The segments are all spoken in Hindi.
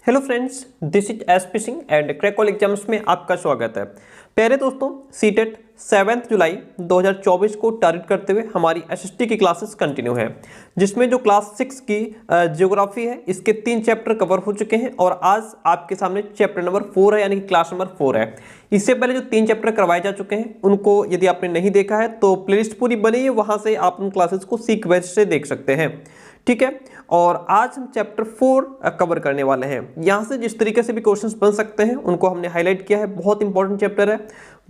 Hello friends, this is SP Singh and crack exams में आपका स्वागत है। प्यारे दोस्तों, सीटेट 7 जुलाई 2024 को टारगेट करते हुए हमारी एसएसटी की क्लासेस कंटिन्यू है, जिसमें जो क्लास 6 की ज्योग्राफी है इसके 3 चैप्टर कवर हो चुके हैं और आज आपके सामने चैप्टर नंबर 4 है, यानी कि क्लास नंबर 4 है। इससे पहले जो 3 चैप्टर करवाए जा चुके हैं उनको यदि आपने नहीं देखा है तो प्लेलिस्ट पूरी बनी है, वहां से आप उन क्लासेस को सीक्वेंस से देख सकते हैं। ठीक है, और आज हम चैप्टर 4 कवर करने वाले हैं। यहां से जिस तरीके से भी क्वेश्चंस बन सकते हैं उनको हमने हाईलाइट किया है। बहुत इंपॉर्टेंट चैप्टर है,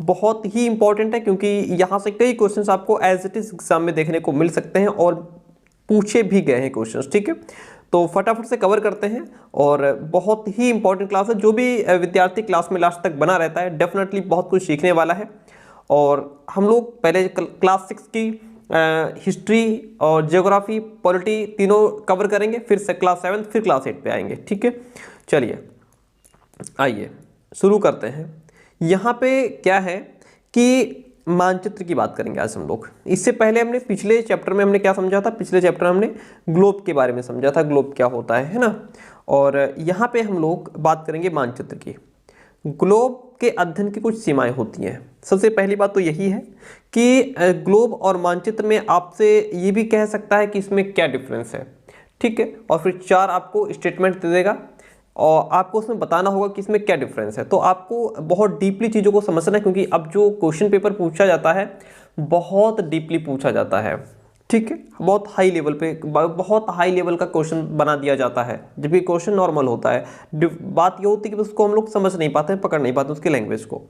बहुत ही इंपॉर्टेंट है, क्योंकि यहां से कई क्वेश्चंस आपको एज इट इज एग्जाम में देखने को मिल सकते हैं और पूछे भी गए हैं क्वेश्चंस। ठीक है, तो फटाफट से कवर करते हैं। और बहुत ही इंपॉर्टेंट क्लास है, जो भी विद्यार्थी क्लास में लास्ट तक बना रहता है डेफिनेटली बहुत कुछ सीखने वाला है। और हम लोग पहले क्लास 6 की हिस्ट्री और ज्योग्राफी, पॉलिटी तीनों कवर करेंगे, फिर से क्लास 7, फिर क्लास 8 पे आएंगे। ठीक है, चलिए आइए शुरू करते हैं। यहाँ पे क्या है कि मानचित्र की बात करेंगे आज हम लोग। इससे पहले हमने पिछले चैप्टर में हमने क्या समझा था? पिछले चैप्टर में हमने ग्लोब के बारे में समझा था, ग्लोब क्या होता है ना। और यहाँ पे हम लोग बात करेंगे मानचित्र की। ग्लोब के अध्ययन की कुछ सीमाएं होती हैं। सबसे पहली बात तो यही है कि ग्लोब और मानचित्र में आपसे ये भी कह सकता है कि इसमें क्या डिफरेंस है। ठीक है, और फिर 4 आपको स्टेटमेंट दे देगा और आपको उसमें बताना होगा कि इसमें क्या डिफरेंस है। तो आपको बहुत डीपली चीज़ों को समझना है, क्योंकि अब जो क्वेश्चन पेपर पूछा जाता है बहुत डीपली पूछा जाता है। ठीक है, बहुत हाई लेवल पे, बहुत हाई लेवल का क्वेश्चन बना दिया जाता है, जबकि क्वेश्चन नॉर्मल होता है। बात ये होती है कि उसको हम लोग समझ नहीं पाते हैं, पकड़ नहीं पाते उसकी लैंग्वेज को।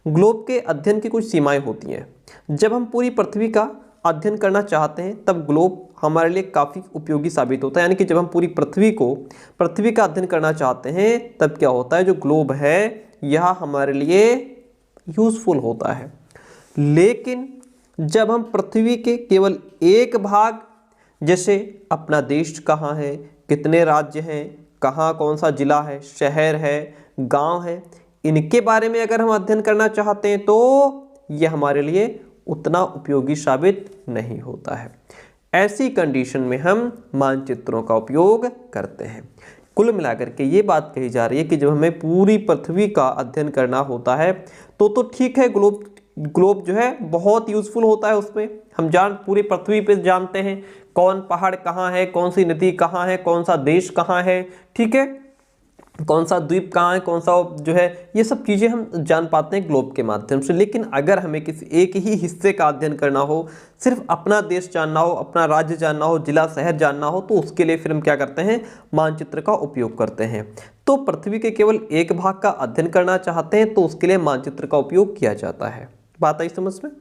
ग्लोब के अध्ययन की कुछ सीमाएं होती हैं। जब हम पूरी पृथ्वी का अध्ययन करना चाहते हैं तब ग्लोब हमारे लिए काफ़ी उपयोगी साबित होता है। यानी कि जब हम पूरी पृथ्वी का अध्ययन करना चाहते हैं तब क्या होता है, जो ग्लोब है यह हमारे लिए यूजफुल होता है। लेकिन जब हम पृथ्वी के केवल एक भाग, जैसे अपना देश कहाँ है, कितने राज्य हैं, कहाँ कौन सा जिला है, शहर है, गांव है, इनके बारे में अगर हम अध्ययन करना चाहते हैं तो यह हमारे लिए उतना उपयोगी साबित नहीं होता है। ऐसी कंडीशन में हम मानचित्रों का उपयोग करते हैं। कुल मिलाकर के ये बात कही जा रही है कि जब हमें पूरी पृथ्वी का अध्ययन करना होता है तो ठीक है, ग्लोब जो है बहुत यूजफुल होता है। उसमें हम पूरी पृथ्वी पे जानते हैं कौन पहाड़ कहाँ है, कौन सी नदी कहाँ है, कौन सा देश कहाँ है, ठीक है, कौन सा द्वीप कहाँ है, कौन सा जो है, ये सब चीज़ें हम जान पाते हैं ग्लोब के माध्यम से। लेकिन अगर हमें किसी एक ही हिस्से का अध्ययन करना हो, सिर्फ अपना देश जानना हो, अपना राज्य जानना हो, जिला शहर जानना हो, तो उसके लिए फिर हम क्या करते हैं, मानचित्र का उपयोग करते हैं। तो पृथ्वी के केवल एक भाग का अध्ययन करना चाहते हैं तो उसके लिए मानचित्र का उपयोग किया जाता है। बात आई समझ में?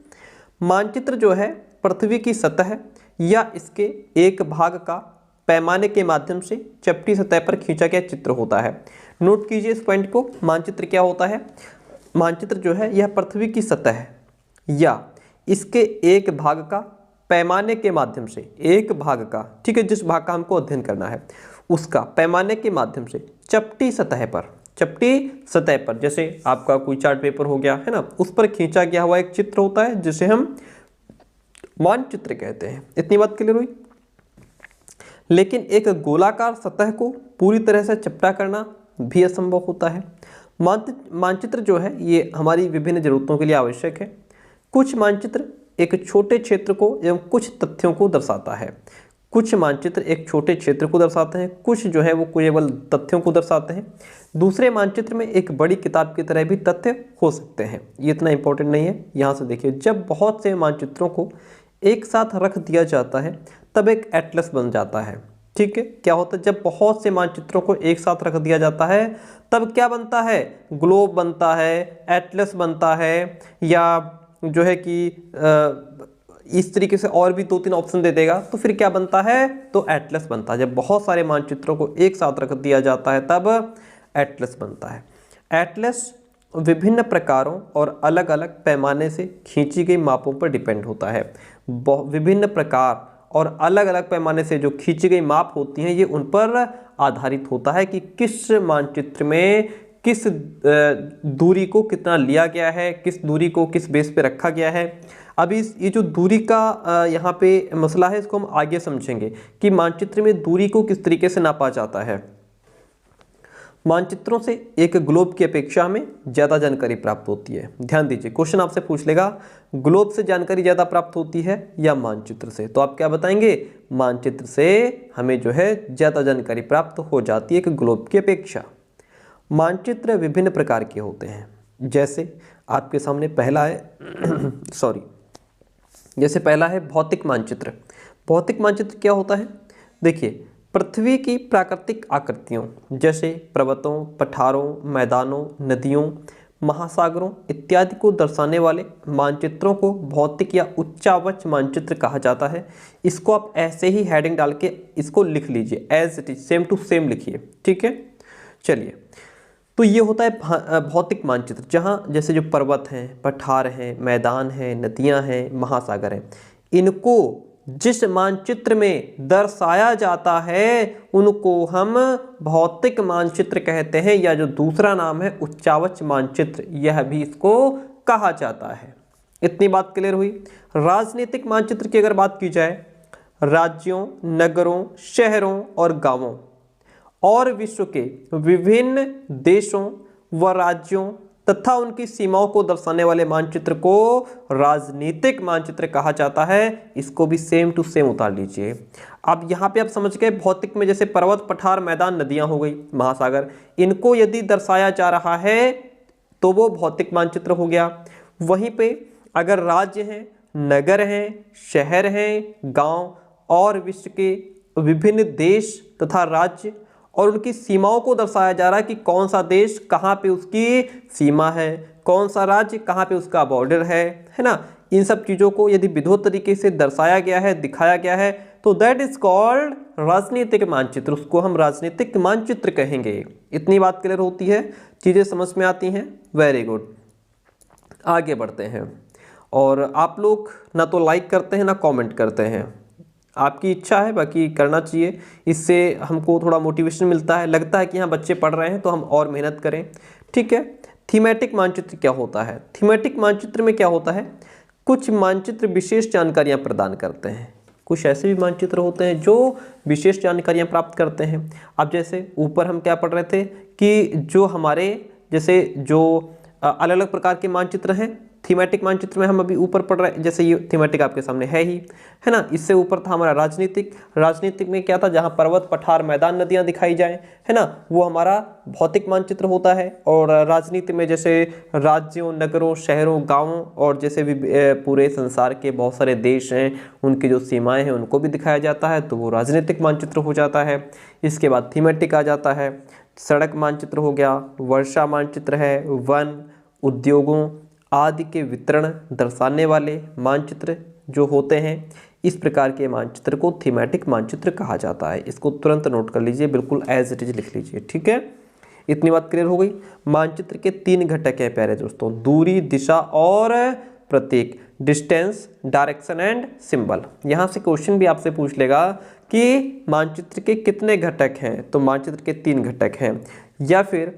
मानचित्र जो है पृथ्वी की सतह या इसके एक भाग का पैमाने के माध्यम से चपटी सतह पर खींचा गया चित्र होता है। नोट कीजिए इस पॉइंट को। मानचित्र क्या होता है? मानचित्र जो है यह पृथ्वी की सतह या इसके एक भाग का पैमाने के माध्यम से, एक भाग का, ठीक है, जिस भाग का हमको अध्ययन करना है उसका पैमाने के माध्यम से चपटी सतह पर, जैसे आपका कोई चार्ट पेपर हो गया है ना, उस पर खींचा गया हुआ एक चित्र होता है जिसे हम मानचित्र कहते हैं। इतनी बात क्लियर हुई? लेकिन एक गोलाकार सतह को पूरी तरह से चपटा करना भी असंभव होता है। मानचित्र जो है ये हमारी विभिन्न जरूरतों के लिए आवश्यक है। कुछ मानचित्र एक छोटे क्षेत्र को एवं कुछ तथ्यों को दर्शाता है। कुछ मानचित्र एक छोटे क्षेत्र को दर्शाते हैं, कुछ जो है वो केवल तथ्यों को दर्शाते हैं। दूसरे मानचित्र में एक बड़ी किताब की तरह भी तथ्य हो सकते हैं। ये इतना इंपॉर्टेंट नहीं है। यहाँ से देखिए, जब बहुत से मानचित्रों को एक साथ रख दिया जाता है तब एक एटलस बन जाता है। ठीक है, क्या होता है जब बहुत से मानचित्रों को एक साथ रख दिया जाता है तब क्या बनता है? ग्लोब बनता है, एटलस बनता है, या जो है कि इस तरीके से और भी 2-3 ऑप्शन दे देगा तो फिर क्या बनता है? तो एटलस बनता है। जब बहुत सारे मानचित्रों को एक साथ रख दिया जाता है तब एटलस बनता है। एटलस विभिन्न प्रकारों और अलग अलग पैमाने से खींची गई मापों पर डिपेंड होता है। विभिन्न प्रकार और अलग अलग पैमाने से जो खींची गई माप होती हैं ये उन पर आधारित होता है कि किस मानचित्र में किस दूरी को कितना लिया गया है, किस दूरी को किस बेस पे रखा गया है। अभी ये जो दूरी का यहाँ पे मसला है इसको हम आगे समझेंगे कि मानचित्र में दूरी को किस तरीके से नापा जाता है। मानचित्रों से एक ग्लोब की अपेक्षा हमें ज़्यादा जानकारी प्राप्त होती है। ध्यान दीजिए, क्वेश्चन आपसे पूछ लेगा ग्लोब से जानकारी ज़्यादा प्राप्त होती है या मानचित्र से, तो आप क्या बताएंगे? मानचित्र से हमें जो है ज़्यादा जानकारी प्राप्त हो जाती है एक ग्लोब की अपेक्षा। मानचित्र विभिन्न प्रकार के होते हैं, जैसे आपके सामने पहला है जैसे पहला है भौतिक मानचित्र। भौतिक मानचित्र क्या होता है? देखिए, पृथ्वी की प्राकृतिक आकृतियों जैसे पर्वतों, पठारों, मैदानों, नदियों, महासागरों इत्यादि को दर्शाने वाले मानचित्रों को भौतिक या उच्चावच मानचित्र कहा जाता है। इसको आप ऐसे ही हेडिंग डाल के इसको लिख लीजिए, as it is, same to same लिखिए, ठीक है। चलिए, तो ये होता है भौतिक मानचित्र, जहाँ जैसे जो पर्वत हैं, पठार हैं, मैदान हैं, नदियाँ हैं, महासागर हैं, इनको जिस मानचित्र में दर्शाया जाता है उनको हम भौतिक मानचित्र कहते हैं, या जो दूसरा नाम है उच्चावच मानचित्र, यह भी इसको कहा जाता है। इतनी बात क्लियर हुई। राजनीतिक मानचित्र की अगर बात की जाए, राज्यों, नगरों, शहरों और गांवों और विश्व के विभिन्न देशों व राज्यों तथा उनकी सीमाओं को दर्शाने वाले मानचित्र को राजनीतिक मानचित्र कहा जाता है। इसको भी सेम टू सेम उतार लीजिए। अब यहाँ पे आप समझ गए, भौतिक में जैसे पर्वत, पठार, मैदान, नदियाँ हो गई, महासागर, इनको यदि दर्शाया जा रहा है तो वो भौतिक मानचित्र हो गया। वहीं पे अगर राज्य हैं, नगर हैं, शहर हैं, गांव और विश्व के विभिन्न देश तथा राज्य और उनकी सीमाओं को दर्शाया जा रहा है कि कौन सा देश कहाँ पे उसकी सीमा है, कौन सा राज्य कहाँ पे उसका बॉर्डर है ना, इन सब चीज़ों को यदि विधिवत तरीके से दर्शाया गया है, दिखाया गया है, तो दैट इज कॉल्ड राजनीतिक मानचित्र। उसको हम राजनीतिक मानचित्र कहेंगे। इतनी बात क्लियर होती है, चीज़ें समझ में आती हैं? Very good. आगे बढ़ते हैं। और आप लोग ना तो लाइक करते हैं ना कमेंट करते हैं, आपकी इच्छा है, बाकी करना चाहिए। इससे हमको थोड़ा मोटिवेशन मिलता है, लगता है कि हाँ बच्चे पढ़ रहे हैं तो हम और मेहनत करें, ठीक है। थीमेटिक मानचित्र क्या होता है? थीमेटिक मानचित्र में क्या होता है, कुछ मानचित्र विशेष जानकारियाँ प्रदान करते हैं, कुछ ऐसे भी मानचित्र होते हैं जो विशेष जानकारियाँ प्राप्त करते हैं। अब जैसे ऊपर हम क्या पढ़ रहे थे कि जो हमारे जैसे जो अलग अलग प्रकार के मानचित्र हैं, थीमेटिक मानचित्र में हम अभी ऊपर पढ़ रहे हैं, जैसे ये थीमेटिक आपके सामने है ही, है ना। इससे ऊपर था हमारा राजनीतिक। राजनीतिक में क्या था, जहाँ पर्वत, पठार, मैदान, नदियाँ दिखाई जाएं, है ना, वो हमारा भौतिक मानचित्र होता है। और राजनीति में जैसे राज्यों, नगरों, शहरों, गाँवों और जैसे भी पूरे संसार के बहुत सारे देश हैं, उनकी जो सीमाएँ हैं उनको भी दिखाया जाता है, तो वो राजनीतिक मानचित्र हो जाता है। इसके बाद थीमेटिक आ जाता है। सड़क मानचित्र हो गया, वर्षा मानचित्र है, वन, उद्योगों आदि के वितरण दर्शाने वाले मानचित्र जो होते हैं, इस प्रकार के मानचित्र को थीमेटिक मानचित्र कहा जाता है। इसको तुरंत नोट कर लीजिए, बिल्कुल एज इट इज लिख लीजिए, ठीक है। इतनी बात क्लियर हो गई। मानचित्र के 3 घटक हैं प्यारे दोस्तों, दूरी, दिशा और प्रतीक, डिस्टेंस, डायरेक्शन एंड सिंबल। यहाँ से क्वेश्चन भी आपसे पूछ लेगा कि मानचित्र के कितने घटक हैं, तो मानचित्र के 3 घटक हैं। या फिर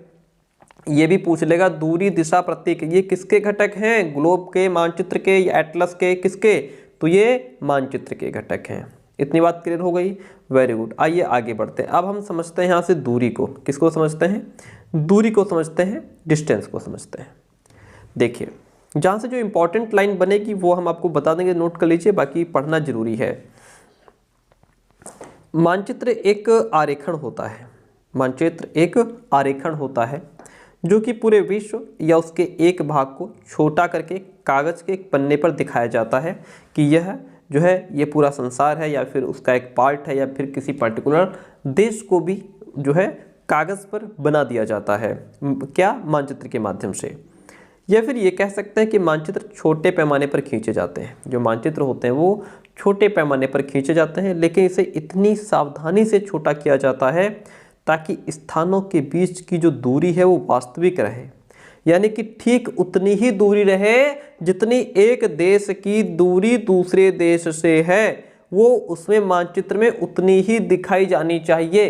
ये भी पूछ लेगा दूरी, दिशा, प्रतीक, ये किसके घटक हैं, ग्लोब के, मानचित्र के या एटलस के, किसके, तो ये मानचित्र के घटक हैं। इतनी बात क्लियर हो गई, वेरी गुड। आइए आगे बढ़ते हैं। अब हम समझते हैं यहाँ से दूरी को, किसको समझते हैं, दूरी को समझते हैं, डिस्टेंस को समझते हैं। देखिए, जहाँ से जो इंपॉर्टेंट लाइन बनेगी वो हम आपको बता देंगे, नोट कर लीजिए, बाकी पढ़ना जरूरी है। मानचित्र एक आरेखन होता है, मानचित्र एक आरेखन होता है जो कि पूरे विश्व या उसके एक भाग को छोटा करके कागज़ के एक पन्ने पर दिखाया जाता है कि यह जो है ये पूरा संसार है, या फिर उसका एक पार्ट है, या फिर किसी पर्टिकुलर देश को भी जो है कागज़ पर बना दिया जाता है, क्या, मानचित्र के माध्यम से। या फिर ये कह सकते हैं कि मानचित्र छोटे पैमाने पर खींचे जाते हैं। जो मानचित्र होते हैं वो छोटे पैमाने पर खींचे जाते हैं, लेकिन इसे इतनी सावधानी से छोटा किया जाता है ताकि स्थानों के बीच की जो दूरी है वो वास्तविक रहे, यानी कि ठीक उतनी ही दूरी रहे जितनी एक देश की दूरी दूसरे देश से है, वो उसमें मानचित्र में उतनी ही दिखाई जानी चाहिए।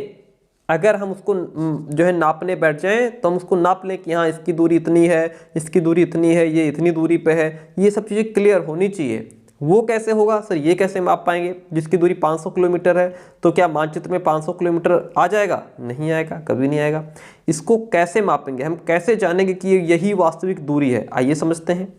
अगर हम उसको जो है नापने बैठ जाएं तो हम उसको नाप लें कि हाँ इसकी दूरी इतनी है, इसकी दूरी इतनी है, ये इतनी दूरी पे है, ये सब चीज़ें क्लियर होनी चाहिए। वो कैसे होगा सर, ये कैसे माप पाएंगे? जिसकी दूरी 500 किलोमीटर है तो क्या मानचित्र में 500 किलोमीटर आ जाएगा? नहीं आएगा, कभी नहीं आएगा। इसको कैसे मापेंगे, हम कैसे जानेंगे कि यही वास्तविक दूरी है? आइए समझते हैं।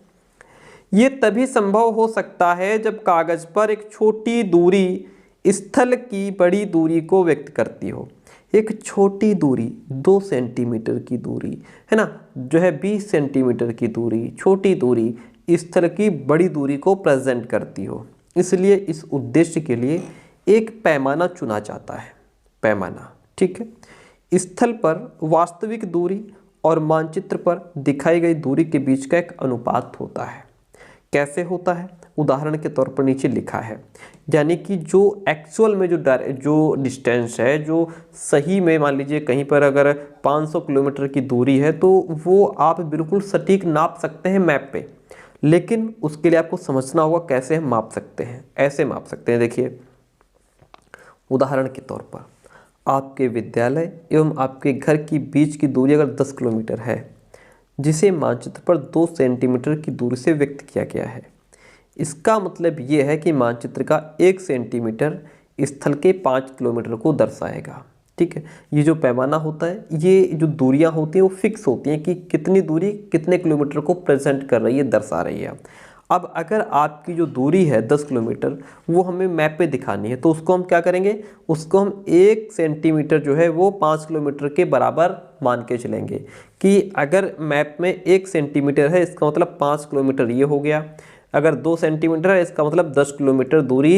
ये तभी संभव हो सकता है जब कागज पर एक छोटी दूरी स्थल की बड़ी दूरी को व्यक्त करती हो। एक छोटी दूरी 2 सेंटीमीटर की दूरी है ना, जो है 20 सेंटीमीटर की दूरी, छोटी दूरी स्थल की बड़ी दूरी को प्रेजेंट करती हो। इसलिए इस उद्देश्य के लिए एक पैमाना चुना जाता है। पैमाना, ठीक है। स्थल पर वास्तविक दूरी और मानचित्र पर दिखाई गई दूरी के बीच का एक अनुपात होता है। कैसे होता है? उदाहरण के तौर पर नीचे लिखा है, यानी कि जो एक्चुअल में जो डिस्टेंस है, जो सही में मान लीजिए कहीं पर अगर 500 किलोमीटर की दूरी है तो वो आप बिल्कुल सटीक नाप सकते हैं मैप पे, लेकिन उसके लिए आपको समझना होगा कैसे हम माप सकते हैं। ऐसे माप सकते हैं, देखिए उदाहरण के तौर पर आपके विद्यालय एवं आपके घर की बीच की दूरी अगर 10 किलोमीटर है, जिसे मानचित्र पर 2 सेंटीमीटर की दूरी से व्यक्त किया गया है। इसका मतलब ये है कि मानचित्र का 1 सेंटीमीटर स्थल के 5 किलोमीटर को दर्शाएगा, ठीक है। ये जो पैमाना होता है, ये जो दूरियां होती हैं वो फिक्स होती हैं कि कितनी दूरी कितने किलोमीटर को प्रेजेंट कर रही है, दर्शा रही है। अब अगर आपकी जो दूरी है 10 किलोमीटर, वो हमें मैप पे दिखानी है, तो उसको हम क्या करेंगे, उसको हम 1 सेंटीमीटर जो है वो 5 किलोमीटर के बराबर मान के चलेंगे कि अगर मैप में 1 सेंटीमीटर है इसका मतलब 5 किलोमीटर ये हो गया, अगर 2 सेंटीमीटर है इसका मतलब 10 किलोमीटर दूरी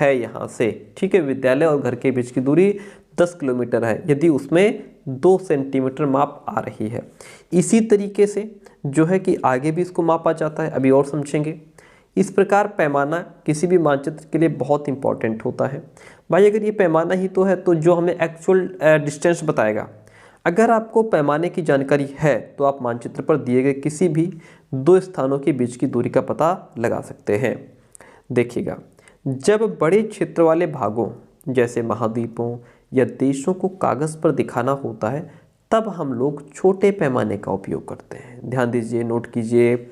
है यहाँ से, ठीक है। विद्यालय और घर के बीच की दूरी 10 किलोमीटर है यदि उसमें 2 सेंटीमीटर माप आ रही है। इसी तरीके से जो है कि आगे भी इसको मापा जाता है, अभी और समझेंगे। इस प्रकार पैमाना किसी भी मानचित्र के लिए बहुत इंपॉर्टेंट होता है। भाई अगर ये पैमाना ही तो है तो जो हमें एक्चुअल डिस्टेंस बताएगा। अगर आपको पैमाने की जानकारी है तो आप मानचित्र पर दिए गए किसी भी 2 स्थानों के बीच की दूरी का पता लगा सकते हैं। देखिएगा, जब बड़े क्षेत्र वाले भागों जैसे महाद्वीपों या देशों को कागज़ पर दिखाना होता है तब हम लोग छोटे पैमाने का उपयोग करते हैं। ध्यान दीजिए, नोट कीजिए,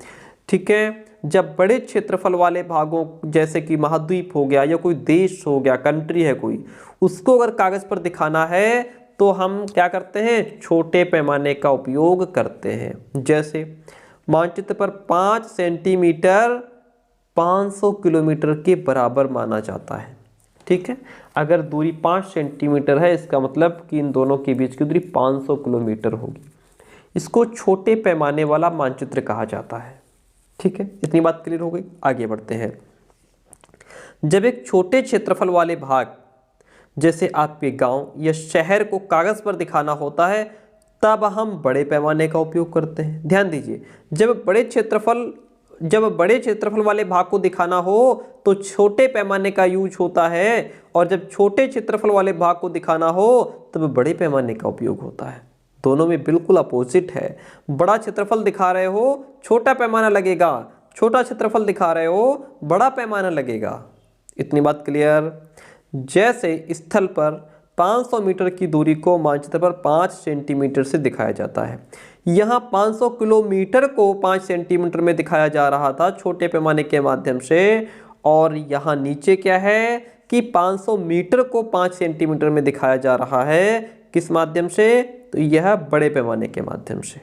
ठीक है। जब बड़े क्षेत्रफल वाले भागों जैसे कि महाद्वीप हो गया या कोई देश हो गया, कंट्री है कोई, उसको अगर कागज़ पर दिखाना है तो हम क्या करते हैं, छोटे पैमाने का उपयोग करते हैं। जैसे मानचित्र पर 5 सेंटीमीटर 500 किलोमीटर के बराबर माना जाता है, ठीक है। अगर दूरी 5 सेंटीमीटर है इसका मतलब कि इन दोनों के बीच की दूरी 500 किलोमीटर होगी। इसको छोटे पैमाने वाला मानचित्र कहा जाता है, ठीक है। इतनी बात क्लियर हो गई, आगे बढ़ते हैं। जब एक छोटे क्षेत्रफल वाले भाग जैसे आपके गांव या शहर को कागज़ पर दिखाना होता है तब हम बड़े पैमाने का उपयोग करते हैं। ध्यान दीजिए, जब बड़े क्षेत्रफल वाले भाग को दिखाना हो तो छोटे पैमाने का यूज होता है, और जब छोटे क्षेत्रफल वाले भाग को दिखाना हो तब बड़े पैमाने का उपयोग होता है। दोनों में बिल्कुल अपोजिट है। बड़ा क्षेत्रफल दिखा रहे हो छोटा पैमाना लगेगा, छोटा क्षेत्रफल दिखा रहे हो बड़ा पैमाना लगेगा। इतनी बात क्लियर। जैसे स्थल पर 500 मीटर की दूरी को मानचित्र पर 5 सेंटीमीटर से दिखाया जाता है, यहाँ 500 किलोमीटर को 5 सेंटीमीटर में दिखाया जा रहा था छोटे पैमाने के माध्यम से, और यहाँ नीचे क्या है कि 500 मीटर को 5 सेंटीमीटर में दिखाया जा रहा है। किस माध्यम से? तो यह बड़े पैमाने के माध्यम से।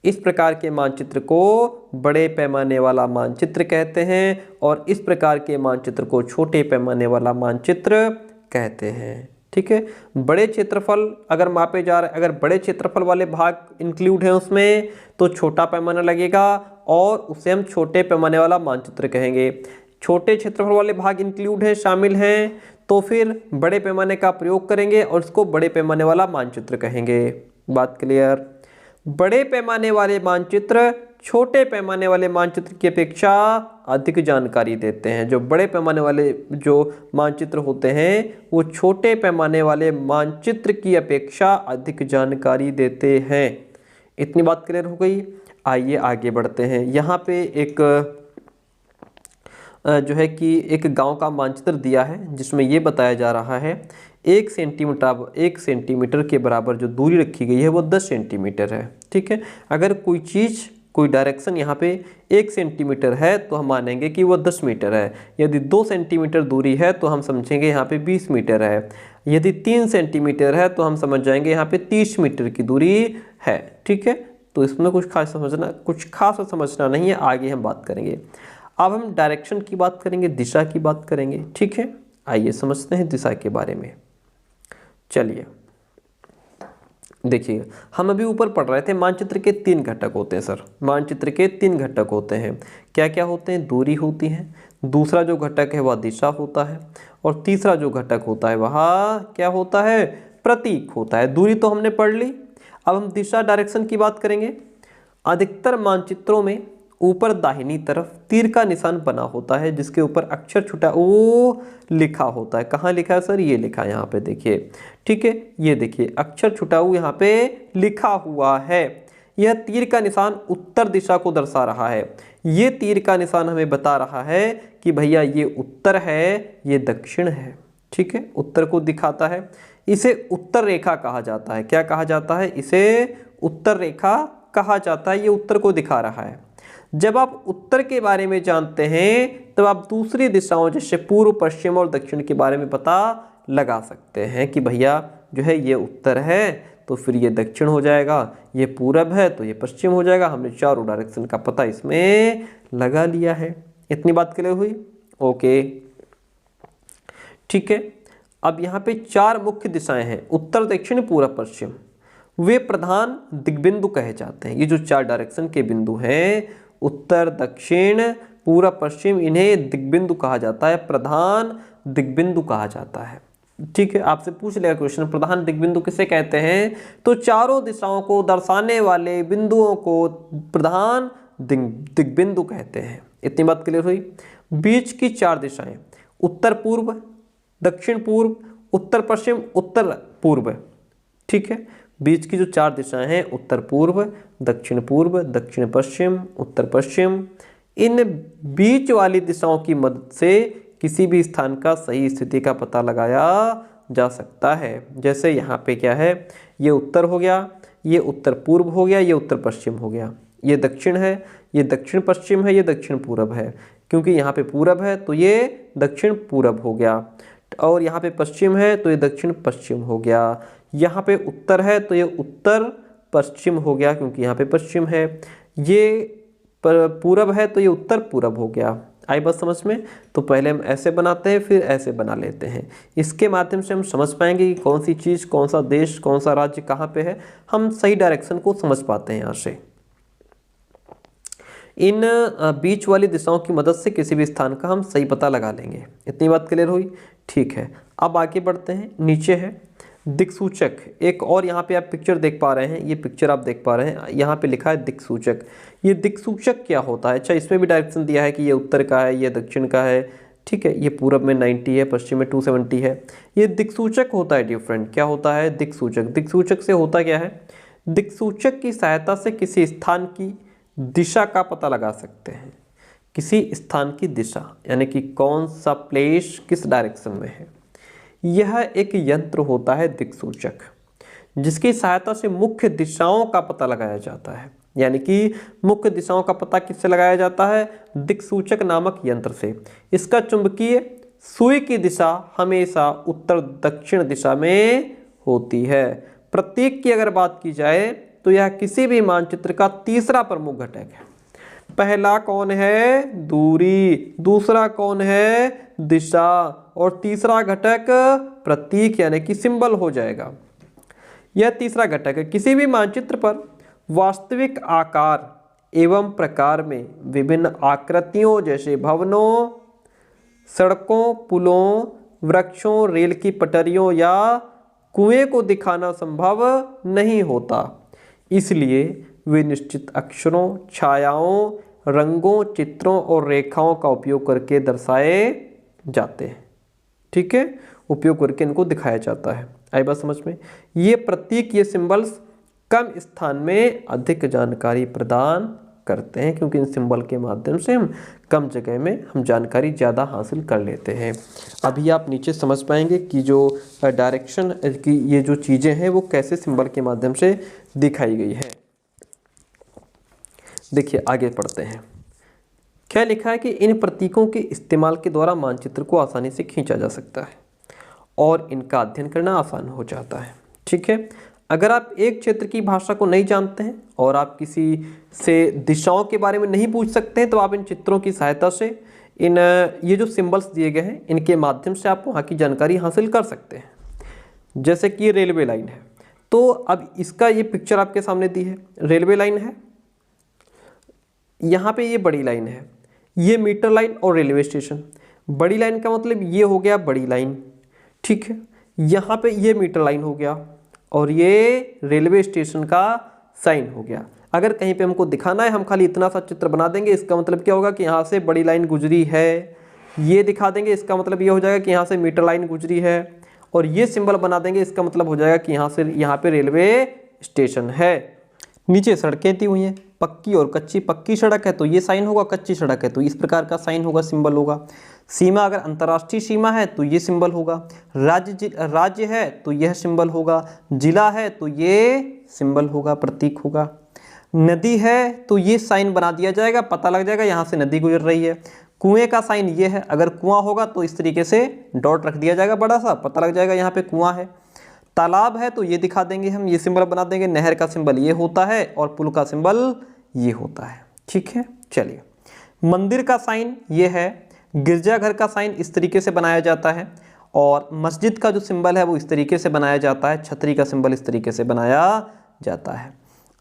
इस प्रकार के मानचित्र को बड़े पैमाने वाला मानचित्र कहते हैं और इस प्रकार के मानचित्र को छोटे पैमाने वाला मानचित्र कहते हैं, ठीक है। बड़े क्षेत्रफल अगर मापे जा रहे, अगर बड़े क्षेत्रफल वाले भाग इंक्लूड हैं उसमें तो छोटा पैमाना लगेगा और उसे हम छोटे पैमाने वाला मानचित्र कहेंगे। छोटे क्षेत्रफल वाले भाग इंक्लूड हैं, शामिल हैं, तो फिर बड़े पैमाने का प्रयोग करेंगे और इसको बड़े पैमाने वाला मानचित्र कहेंगे। बात क्लियर। बड़े पैमाने वाले मानचित्र छोटे पैमाने वाले मानचित्र की अपेक्षा अधिक जानकारी देते हैं। जो बड़े पैमाने वाले जो मानचित्र होते हैं वो छोटे पैमाने वाले मानचित्र की अपेक्षा अधिक जानकारी देते हैं। इतनी बात क्लियर हो गई। आइए आगे बढ़ते हैं। यहाँ पे एक जो है कि एक गांव का मानचित्र दिया है जिसमें ये बताया जा रहा है 1 सेंटीमीटर के बराबर जो दूरी रखी गई है वो 10 सेंटीमीटर है, ठीक है। अगर कोई कोई डायरेक्शन यहाँ पे 1 सेंटीमीटर है तो हम मानेंगे कि वो 10 मीटर है। यदि 2 सेंटीमीटर दूरी है तो हम समझेंगे यहाँ पे 20 मीटर है। यदि 3 सेंटीमीटर है तो हम समझ जाएंगे यहाँ पे 30 मीटर की दूरी है। ठीक है, तो इसमें कुछ खास समझना नहीं है, आगे हम बात करेंगे। अब हम डायरेक्शन की बात करेंगे, दिशा की बात करेंगे। ठीक है, आइए समझते हैं दिशा के बारे में। चलिए देखिए, हम अभी ऊपर पढ़ रहे थे मानचित्र के 3 घटक होते हैं सर। मानचित्र के 3 घटक होते हैं। क्या क्या होते हैं? दूरी होती है, दूसरा जो घटक है वह दिशा होता है, और तीसरा जो घटक होता है वह क्या होता है? प्रतीक होता है। दूरी तो हमने पढ़ ली, अब हम दिशा डायरेक्शन की बात करेंगे। अधिकतर मानचित्रों में ऊपर दाहिनी तरफ तीर का निशान बना होता है जिसके ऊपर अक्षर छोटा ओ लिखा होता है। कहाँ लिखा है सर? ये लिखा है यहाँ पे, देखिए। ठीक है, ये देखिए अक्षर छोटा ऊ यहाँ पे लिखा हुआ है। यह तीर का निशान उत्तर दिशा को दर्शा रहा है। ये तीर का निशान हमें बता रहा है कि भैया ये उत्तर है, ये दक्षिण है। ठीक है, उत्तर को दिखाता है। इसे उत्तर रेखा कहा जाता है। क्या कहा जाता है? इसे उत्तर रेखा कहा जाता है। ये उत्तर को दिखा रहा है। जब आप उत्तर के बारे में जानते हैं तब आप दूसरी दिशाओं जैसे पूर्व, पश्चिम और दक्षिण के बारे में पता लगा सकते हैं कि भैया जो है ये उत्तर है तो फिर ये दक्षिण हो जाएगा, ये पूरब है तो ये पश्चिम हो जाएगा। हमने चारों डायरेक्शन का पता इसमें लगा लिया है। इतनी बात क्लियर हुई? ओके, ठीक है। अब यहाँ पे 4 मुख्य दिशाएं हैं, उत्तर, दक्षिण, पूरब, पश्चिम। वे प्रधान दिग्बिंदु कहे जाते हैं। ये जो 4 डायरेक्शन के बिंदु हैं, उत्तर, दक्षिण, पूरब, पश्चिम, इन्हें दिग्बिंदु कहा जाता है, प्रधान दिग्बिंदु कहा जाता है। ठीक है, आपसे पूछ लिया क्वेश्चन, प्रधान दिग्बिंदु किसे कहते हैं? तो चारों दिशाओं को दर्शाने वाले बिंदुओं को प्रधान दिग्बिंदु कहते हैं। इतनी बात क्लियर हुई? बीच की 4 दिशाएं, उत्तर पूर्व, दक्षिण पूर्व, उत्तर पश्चिम, उत्तर पूर्व। ठीक है, बीच की जो 4 दिशाएं हैं, उत्तर पूर्व, दक्षिण पूर्व, दक्षिण पश्चिम, उत्तर पश्चिम, इन बीच वाली दिशाओं की मदद से किसी भी स्थान का सही स्थिति का पता लगाया जा सकता है। जैसे यहाँ पे क्या है, ये उत्तर हो गया, ये उत्तर पूर्व हो गया, ये उत्तर पश्चिम हो गया, ये दक्षिण है, ये दक्षिण पश्चिम है, ये दक्षिण पूरब है। क्योंकि यहाँ पे पूरब है तो ये दक्षिण पूरब हो गया, और यहाँ पे पश्चिम है तो ये दक्षिण पश्चिम हो गया। यहाँ पे उत्तर है तो ये उत्तर पश्चिम हो गया क्योंकि यहाँ पे पश्चिम है। ये पूरब है तो ये उत्तर पूरब हो गया। आई बात समझ में? तो पहले हम ऐसे बनाते हैं, फिर ऐसे बना लेते हैं। इसके माध्यम से हम समझ पाएंगे कि कौन सी चीज़, कौन सा देश, कौन सा राज्य कहाँ पे है। हम सही डायरेक्शन को समझ पाते हैं यहाँ से। इन बीच वाली दिशाओं की मदद से किसी भी स्थान का हम सही पता लगा लेंगे। इतनी बात क्लियर हुई? ठीक है, अब आगे बढ़ते हैं। नीचे है दिक्सूचक। एक और यहाँ पे आप पिक्चर देख पा रहे हैं, ये पिक्चर आप देख पा रहे हैं, यहाँ पे लिखा है दिक्सूचक। ये दिक्सूचक क्या होता है? अच्छा, इसमें भी डायरेक्शन दिया है कि ये उत्तर का है, ये दक्षिण का है। ठीक है, ये पूरब में 90 है, पश्चिम में 270 है। ये दिक्सूचक होता है डिफरेंट। क्या होता है? दिक्सूचक। दिक्सूचक से होता क्या है? दिक्सूचक की सहायता से किसी स्थान की दिशा का पता लगा सकते हैं। किसी स्थान की दिशा यानी कि कौन सा प्लेस किस डायरेक्शन में है, यह एक यंत्र होता है दिक्सूचक, जिसकी सहायता से मुख्य दिशाओं का पता लगाया जाता है। यानी कि मुख्य दिशाओं का पता किससे लगाया जाता है? दिक्सूचक नामक यंत्र से। इसका चुंबकीय सुई की दिशा हमेशा उत्तर दक्षिण दिशा में होती है। प्रतीक की अगर बात की जाए तो यह किसी भी मानचित्र का तीसरा प्रमुख घटक है। पहला कौन है? दूरी, दूसरा कौन है? दिशा, और तीसरा घटक प्रतीक यानी कि सिंबल हो जाएगा। यह तीसरा घटक है। किसी भी मानचित्र पर वास्तविक आकार एवं प्रकार में विभिन्न आकृतियों जैसे भवनों, सड़कों, पुलों, वृक्षों, रेल की पटरियों या कुएं को दिखाना संभव नहीं होता। इसलिए वे निश्चित अक्षरों, छायाओं, रंगों, चित्रों और रेखाओं का उपयोग करके दर्शाए जाते हैं। ठीक है, उपयोग करके इनको दिखाया जाता है। आई बात समझ में? ये प्रतीक, ये सिंबल्स कम स्थान में अधिक जानकारी प्रदान करते हैं, क्योंकि इन सिंबल के माध्यम से हम कम जगह में हम जानकारी ज़्यादा हासिल कर लेते हैं। अभी आप नीचे समझ पाएंगे कि जो डायरेक्शन की ये जो चीज़ें हैं वो कैसे सिंबल के माध्यम से दिखाई गई है। देखिए आगे पढ़ते हैं। क्या लिखा है कि इन प्रतीकों के इस्तेमाल के द्वारा मानचित्र को आसानी से खींचा जा सकता है और इनका अध्ययन करना आसान हो जाता है। ठीक है, अगर आप एक क्षेत्र की भाषा को नहीं जानते हैं और आप किसी से दिशाओं के बारे में नहीं पूछ सकते हैं तो आप इन चित्रों की सहायता से ये जो सिंबल्स दिए गए हैं इनके माध्यम से आप वहाँ की जानकारी हासिल कर सकते हैं। जैसे कि ये रेलवे लाइन है, तो अब इसका ये पिक्चर आपके सामने दी है। रेलवे लाइन है, यहाँ पे ये बड़ी लाइन है, ये मीटर लाइन और रेलवे स्टेशन। बड़ी लाइन का मतलब ये हो गया बड़ी लाइन, ठीक है। यहाँ पे ये मीटर लाइन हो गया और ये रेलवे स्टेशन का साइन हो गया। अगर कहीं पे हमको दिखाना है, हम खाली इतना सा चित्र बना देंगे, इसका मतलब क्या होगा कि यहाँ से बड़ी लाइन गुजरी है, ये दिखा देंगे, इसका मतलब ये हो जाएगा कि यहाँ से मीटर लाइन गुजरी है, और ये सिंबल बना देंगे, इसका मतलब हो जाएगा कि यहाँ से यहाँ पे रेलवे स्टेशन है। नीचे सड़कें दी हुई हैं, पक्की और कच्ची। पक्की सड़क है तो ये साइन होगा, कच्ची सड़क है तो इस प्रकार का साइन होगा, सिंबल होगा। सीमा अगर अंतर्राष्ट्रीय सीमा है तो ये सिंबल होगा। राज्य है तो यह सिंबल होगा। जिला है तो ये सिंबल होगा, प्रतीक होगा। नदी है तो ये साइन बना दिया जाएगा, पता लग जाएगा यहाँ से नदी गुजर रही है। कुएं का साइन ये है, अगर कुआं होगा तो इस तरीके से डॉट रख दिया जाएगा बड़ा सा, पता लग जाएगा यहाँ पे कुआं है। तालाब है तो ये दिखा देंगे हम, ये सिंबल बना देंगे। नहर का सिंबल ये होता है और पुल का सिंबल ये होता है, ठीक है। चलिए, मंदिर का साइन ये है, गिरजाघर का साइन इस तरीके से बनाया जाता है, और मस्जिद का जो सिंबल है वो इस तरीके से बनाया जाता है। छतरी का सिंबल इस तरीके से बनाया जाता है।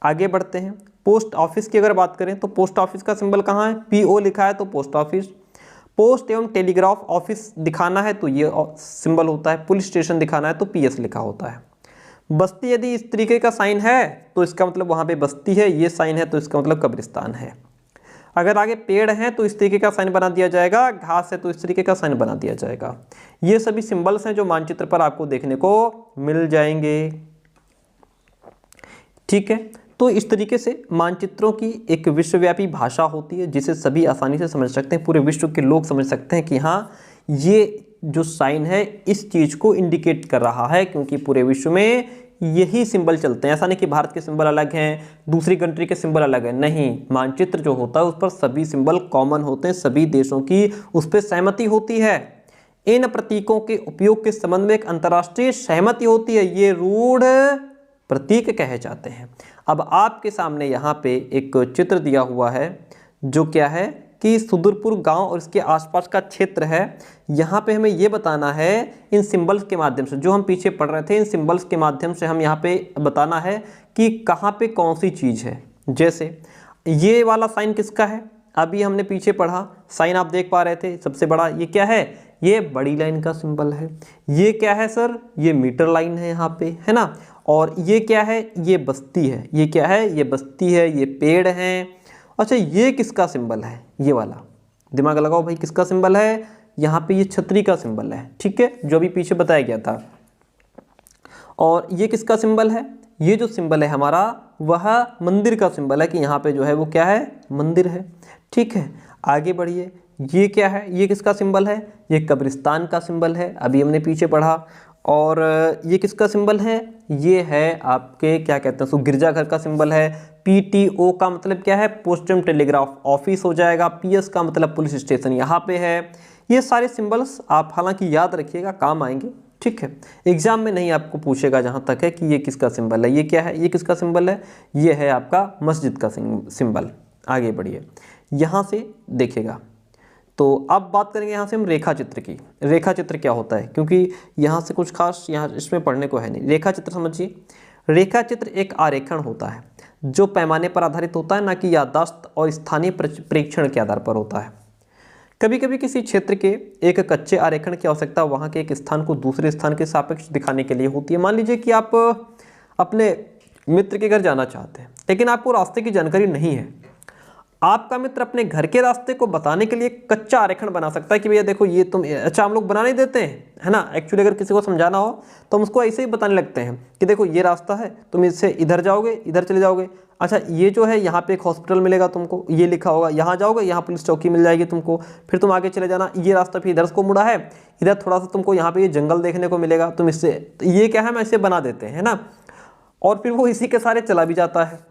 आगे बढ़ते हैं। पोस्ट ऑफिस की अगर बात करें तो पोस्ट ऑफिस का सिंबल कहाँ है? PO लिखा है तो पोस्ट ऑफिस। पोस्ट एवं टेलीग्राफ ऑफिस दिखाना है तो ये सिंबल होता है। पुलिस स्टेशन दिखाना है तो PS लिखा होता है। बस्ती यदि इस तरीके का साइन है तो इसका मतलब वहाँ पे बस्ती है, ये साइन है तो इसका मतलब कब्रिस्तान है। अगर आगे पेड़ हैं तो इस तरीके का साइन बना दिया जाएगा, घास है तो इस तरीके का साइन बना दिया जाएगा। ये सभी सिंबल्स हैं जो मानचित्र पर आपको देखने को मिल जाएंगे, ठीक है। तो इस तरीके से मानचित्रों की एक विश्वव्यापी भाषा होती है जिसे सभी आसानी से समझ सकते हैं, पूरे विश्व के लोग समझ सकते हैं कि हाँ ये जो साइन है इस चीज़ को इंडिकेट कर रहा है, क्योंकि पूरे विश्व में यही सिंबल चलते हैं। ऐसा नहीं कि भारत के सिंबल अलग हैं, दूसरी कंट्री के सिंबल अलग हैं, नहीं। मानचित्र जो होता है उस पर सभी सिंबल कॉमन होते हैं, सभी देशों की उस पर सहमति होती है। इन प्रतीकों के उपयोग के संबंध में एक अंतर्राष्ट्रीय सहमति होती है, ये रूढ़ प्रतीक कहे जाते हैं। अब आपके सामने यहाँ पे एक चित्र दिया हुआ है जो क्या है कि सुदूरपुर गांव और इसके आसपास का क्षेत्र है। यहाँ पे हमें ये बताना है इन सिंबल्स के माध्यम से, जो हम पीछे पढ़ रहे थे, इन सिंबल्स के माध्यम से हम यहाँ पे बताना है कि कहाँ पे कौन सी चीज़ है। जैसे ये वाला साइन किसका है? अभी हमने पीछे पढ़ा साइन, आप देख पा रहे थे सबसे बड़ा ये क्या है? ये बड़ी लाइन का सिंबल है। ये क्या है सर? ये मीटर लाइन है यहाँ पे, है ना। और ये क्या है? ये बस्ती है। ये क्या है? ये बस्ती है। ये पेड़ हैं। अच्छा, ये किसका सिंबल है? ये वाला दिमाग लगाओ भाई, किसका सिंबल है? यहाँ पे ये छतरी का सिंबल है, ठीक है, जो अभी पीछे बताया गया था। और ये किसका सिंबल है? ये जो सिंबल है हमारा वह मंदिर का सिंबल है, कि यहाँ पे जो है वो क्या है? मंदिर है, ठीक है। आगे बढ़िए, ये क्या है? ये किसका सिंबल है? ये कब्रिस्तान का सिंबल है, अभी हमने पीछे पढ़ा। और ये किसका सिंबल है? ये है आपके क्या कहते हैं, सो गिरजाघर का सिंबल है। PTO का मतलब क्या है? पोस्ट एवं टेलीग्राफ ऑफिस हो जाएगा। PS का मतलब पुलिस स्टेशन यहाँ पे है। ये सारे सिंबल्स आप हालांकि याद रखिएगा, काम आएंगे, ठीक है। एग्जाम में नहीं आपको पूछेगा जहाँ तक है कि ये किसका सिंबल है। ये क्या है? ये किसका सिंबल है? ये है आपका मस्जिद का सिंबल। आगे बढ़िए, यहाँ से देखिएगा। तो अब बात करेंगे यहाँ से हम रेखा चित्र की। रेखा चित्र क्या होता है, क्योंकि यहाँ से कुछ खास यहाँ इसमें पढ़ने को है नहीं। रेखा चित्र समझिए। रेखा चित्र एक आरेखन होता है जो पैमाने पर आधारित होता है, ना कि याददाश्त और स्थानीय प्रेक्षण के आधार पर होता है। कभी कभी किसी क्षेत्र के एक कच्चे आरेखन की आवश्यकता वहाँ के एक स्थान को दूसरे स्थान के सापेक्ष दिखाने के लिए होती है। मान लीजिए कि आप अपने मित्र के घर जाना चाहते हैं, लेकिन आपको रास्ते की जानकारी नहीं है। आपका मित्र अपने घर के रास्ते को बताने के लिए कच्चा आरेखन बना सकता है कि भैया देखो ये तुम, अच्छा हम लोग बना नहीं देते हैं, है ना। एक्चुअली अगर किसी को समझाना हो तो हम उसको ऐसे ही बताने लगते हैं कि देखो ये रास्ता है, तुम इससे इधर जाओगे, इधर चले जाओगे। अच्छा, ये जो है यहाँ पे एक हॉस्पिटल मिलेगा तुमको, ये लिखा होगा, यहाँ जाओगे यहाँ पुलिस चौकी मिल जाएगी तुमको, फिर तुम आगे चले जाना, ये रास्ता फिर इधर को मुड़ा है, इधर थोड़ा सा तुमको यहाँ पे ये जंगल देखने को मिलेगा, तुम इससे, ये क्या है, हम ऐसे बना देते हैं ना। और फिर वो इसी के सारे चला भी जाता है।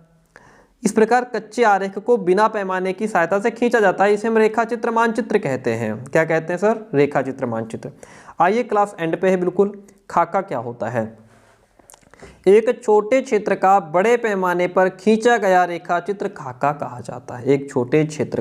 इस प्रकार कच्चे आरेख को बिना पैमाने की सहायता से खींचा जाता है, इसे हम रेखा चित्र मानचित्र कहते हैं। क्या कहते हैं सर? रेखा चित्र मानचित्र। आइए क्लास एंड पे है बिल्कुल। खाका क्या होता है? एक छोटे क्षेत्र का बड़े पैमाने पर खींचा गया रेखा चित्र खाका कहा जाता है। एक छोटे क्षेत्र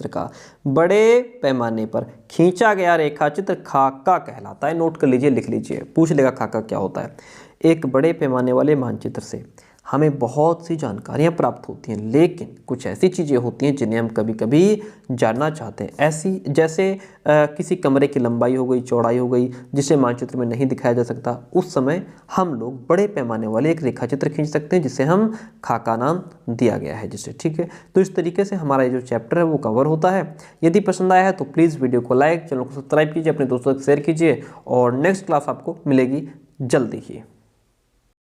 का बड़े पैमाने पर खींचा गया रेखा चित्र खाका कहलाता है। नोट कर लीजिए, लिख लीजिए, पूछ लेगा खाका क्या होता है। एक बड़े पैमाने वाले मानचित्र से हमें बहुत सी जानकारियां प्राप्त होती हैं, लेकिन कुछ ऐसी चीज़ें होती हैं जिन्हें हम कभी कभी जानना चाहते हैं। ऐसी जैसे किसी कमरे की लंबाई हो गई, चौड़ाई हो गई, जिसे मानचित्र में नहीं दिखाया जा सकता। उस समय हम लोग बड़े पैमाने वाले एक रेखाचित्र खींच सकते हैं, जिसे हम खाका नाम दिया गया है जिसे। ठीक है, तो इस तरीके से हमारा ये जो चैप्टर है वो कवर होता है। यदि पसंद आया है तो प्लीज़ वीडियो को लाइक, चैनल को सब्सक्राइब कीजिए, अपने दोस्तों को शेयर कीजिए, और नेक्स्ट क्लास आपको मिलेगी जल्दी ही।